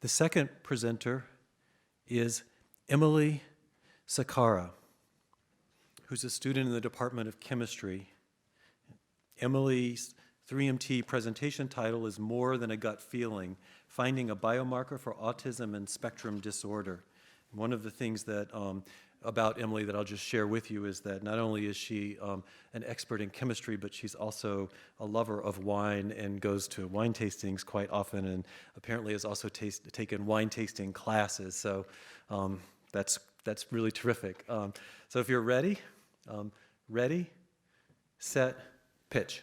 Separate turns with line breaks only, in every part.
The second presenter is Emily Sekera, who's a student in the Department of Chemistry. Emily's 3MT presentation title is More Than a Gut Feeling, Finding a Biomarker for Autism and Spectrum Disorder. One of the things that about Emily that I'll just share with you is that not only is she an expert in chemistry, but she's also a lover of wine and goes to wine tastings quite often, and apparently has also taken wine tasting classes. So that's really terrific. So if you're ready, ready, set, pitch.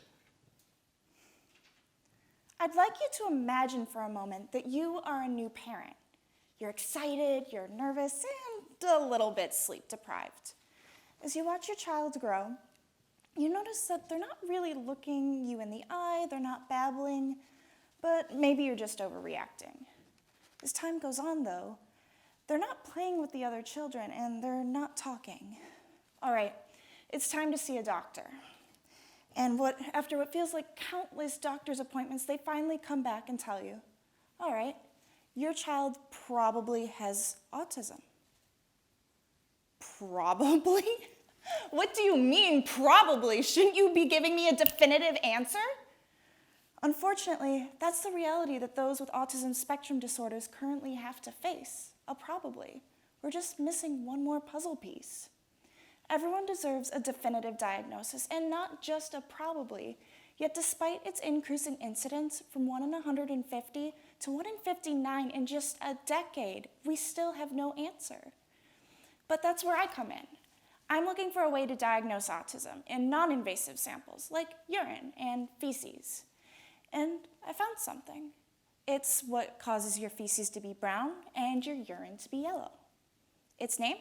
I'd like you to imagine for a moment that you are a new parent. You're excited, you're nervous, and a little bit sleep deprived. As you watch your child grow, you notice that they're not really looking you in the eye, they're not babbling, but maybe you're just overreacting. As time goes on, though, they're not playing with the other children and they're not talking. All right, it's time to see a doctor. And after what feels like countless doctor's appointments, they finally come back and tell you, all right, your child probably has autism. Probably? What do you mean, probably? Shouldn't you be giving me a definitive answer? Unfortunately, that's the reality that those with autism spectrum disorders currently have to face, a probably. We're just missing one more puzzle piece. Everyone deserves a definitive diagnosis, and not just a probably. Yet despite its increasing incidence from 1 in 150 to 1 in 59 in just a decade, we still have no answer. But that's where I come in. I'm looking for a way to diagnose autism in non-invasive samples, like urine and feces. And I found something. It's what causes your feces to be brown and your urine to be yellow. Its name?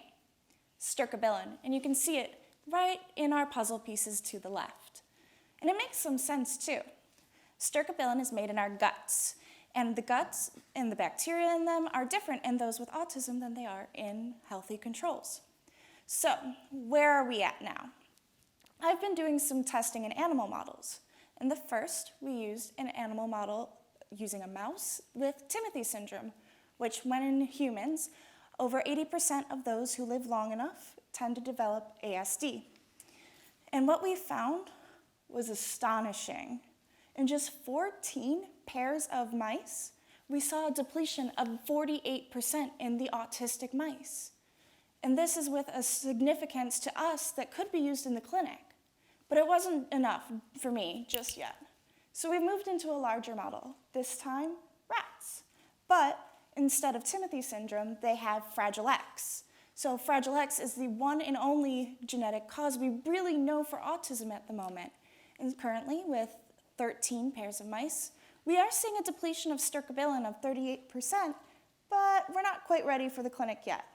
Stercobilin, and you can see it right in our puzzle pieces to the left. And it makes some sense too. Stercobilin is made in our guts, and the guts and the bacteria in them are different in those with autism than they are in healthy controls. So, where are we at now? I've been doing some testing in animal models. In the first, we used an animal model using a mouse with Timothy syndrome, which when in humans, over 80% of those who live long enough tend to develop ASD. And what we found was astonishing. In just 14 pairs of mice, we saw a depletion of 48% in the autistic mice. And this is with a significance to us that could be used in the clinic. But it wasn't enough for me just yet. So we moved into a larger model, this time rats. But instead of Timothy syndrome, they have Fragile X. So Fragile X is the one and only genetic cause we really know for autism at the moment. And currently, with 13 pairs of mice, we are seeing a depletion of stercobilin of 38%, but we're not quite ready for the clinic yet.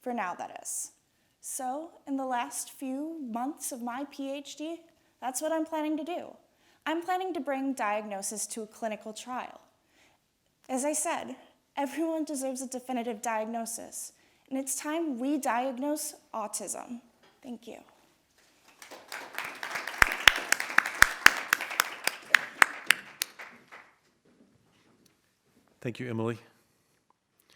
For now, that is. So, in the last few months of my PhD, that's what I'm planning to do. I'm planning to bring diagnosis to a clinical trial. As I said, everyone deserves a definitive diagnosis, and it's time we diagnose autism. Thank you.
Thank you, Emily.